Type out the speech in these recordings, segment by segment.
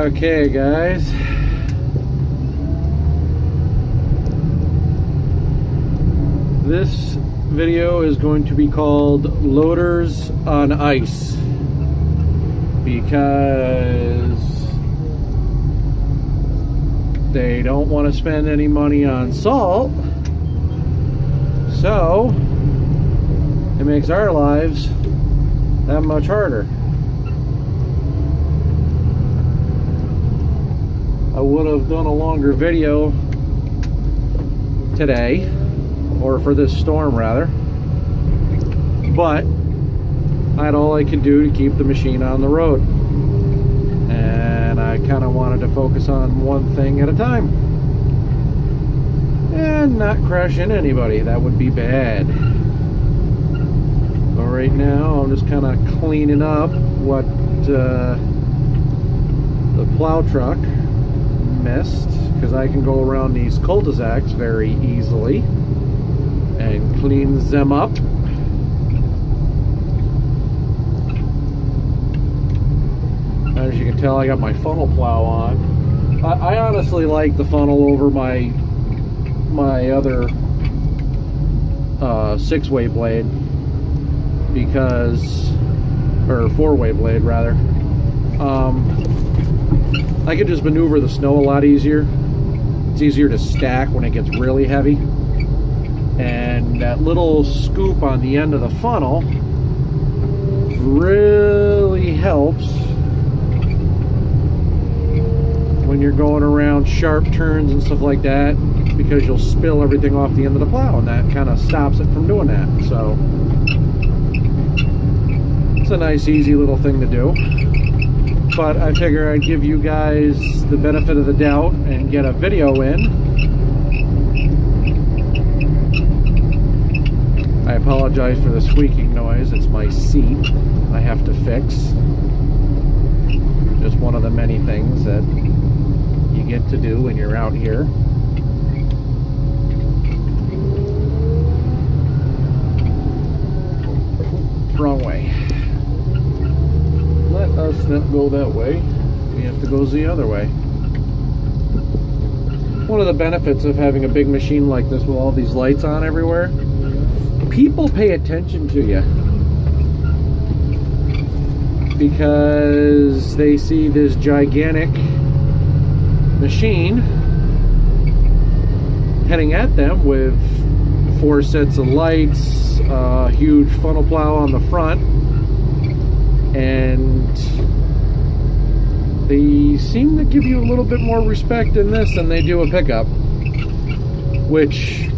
Okay, guys. This video is going to be called Loaders on Ice because they don't want to spend any money on salt, so it makes our lives that much harder. I would have done a longer video today, or for this storm rather, but I had all I could do to keep the machine on the road, and I kind of wanted to focus on one thing at a time and not crash into anybody. That would be bad. But right now I'm just kind of cleaning up what the plow truck missed, because I can go around these cul-de-sacs very easily and cleans them up. As you can tell, I got my funnel plow on. I honestly like the funnel over my other 6-way blade, because, or 4-way blade rather. I could just maneuver the snow a lot easier. It's easier to stack when it gets really heavy. And that little scoop on the end of the funnel really helps when you're going around sharp turns and stuff like that, because you'll spill everything off the end of the plow, and that kind of stops it from doing that. So it's a nice, easy little thing to do. But I figure I'd give you guys the benefit of the doubt and get a video in. I apologize for the squeaking noise. It's my seat I have to fix. Just one of the many things that you get to do when you're out here. Wrong way. Let us not go that way. We have to go the other way. One of the benefits of having a big machine like this with all these lights on everywhere, people pay attention to you because they see this gigantic machine heading at them with 4 sets of lights, a huge funnel plow on the front, and they seem to give you a little bit more respect in this than they do a pickup, which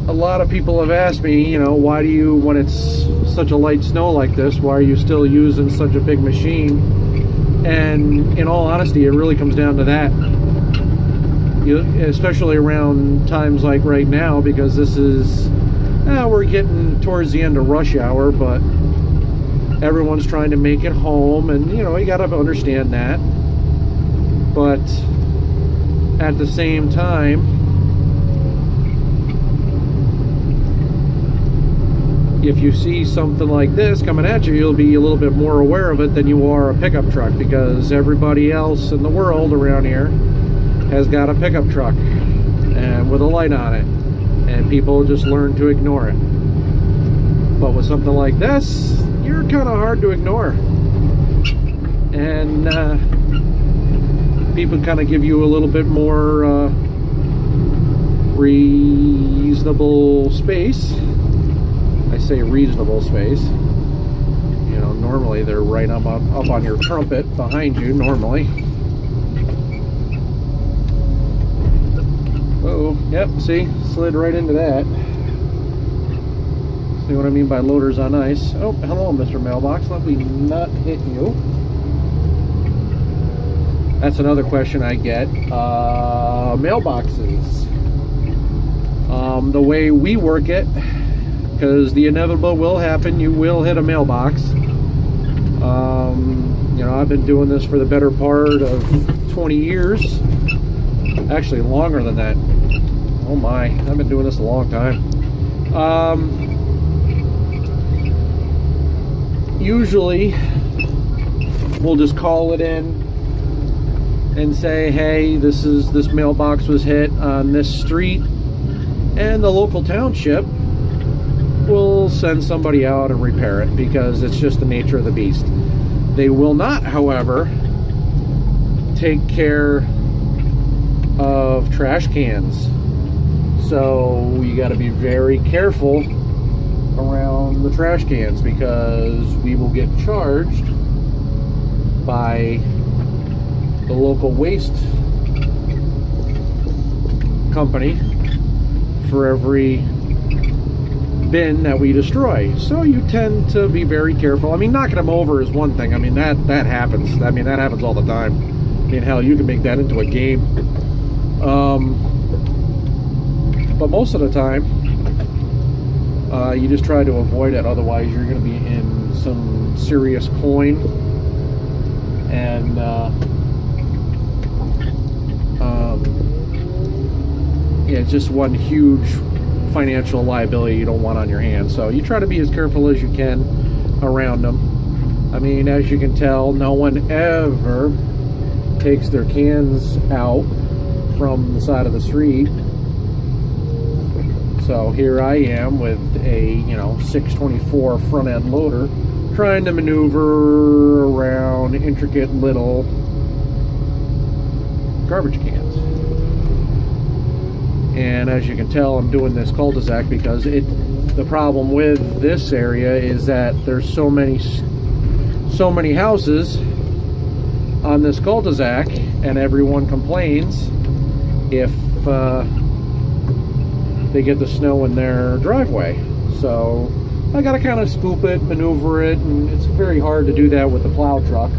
a lot of people have asked me, you know, why do you, when it's such a light snow like this, why are you still using such a big machine? And in all honesty, it really comes down to that. Especially around times like right now, because this is, we're getting towards the end of rush hour, but everyone's trying to make it home, and you know, you gotta understand that. But at the same time, if you see something like this coming at you, you'll be a little bit more aware of it than you are a pickup truck, because everybody else in the world around here has got a pickup truck and with a light on it, and people just learn to ignore it. But with something like this, you're kind of hard to ignore, and people kind of give you a little bit more reasonable space. I say reasonable space. You know, normally they're right up on your trumpet behind you, normally. Uh-oh, yep, see, slid right into that. See what I mean by loaders on ice. Oh, hello, Mr. Mailbox. Let me not hit you. That's another question I get. Mailboxes. The way we work it, because the inevitable will happen, you will hit a mailbox. You know, I've been doing this for the better part of 20 years. Actually, longer than that. Oh my, I've been doing this a long time. Usually we'll just call it in and say, hey, this mailbox was hit on this street, and the local township will send somebody out and repair it, because it's just the nature of the beast. They will not, however, take care of trash cans. So you got to be very careful around the trash cans, because we will get charged by the local waste company for every bin that we destroy. So you tend to be very careful. I mean, knocking them over is one thing. I mean, that happens. I mean, that happens all the time. I mean, hell, you can make that into a game. But most of the time, you just try to avoid it. Otherwise, you're going to be in some serious coin. And yeah, just one huge financial liability you don't want on your hands. So you try to be as careful as you can around them. I mean, as you can tell, no one ever takes their cans out from the side of the street. So here I am with a 624 front end loader, trying to maneuver around intricate little garbage cans. And as you can tell, I'm doing this cul-de-sac because the problem with this area is that there's so many houses on this cul-de-sac, and everyone complains if they get the snow in their driveway. So I gotta kind of scoop it, maneuver it, and it's very hard to do that with the plow truck.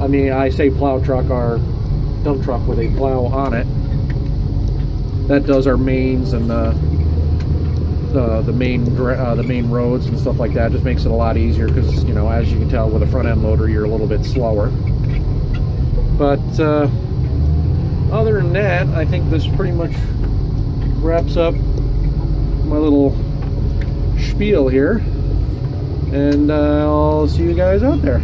I mean, I say plow truck, our dump truck with a plow on it that does our mains and the main roads and stuff like that. Just makes it a lot easier because, as you can tell, with a front end loader, you're a little bit slower. But other than that, I think this pretty much wraps up my little spiel here, and I'll see you guys out there.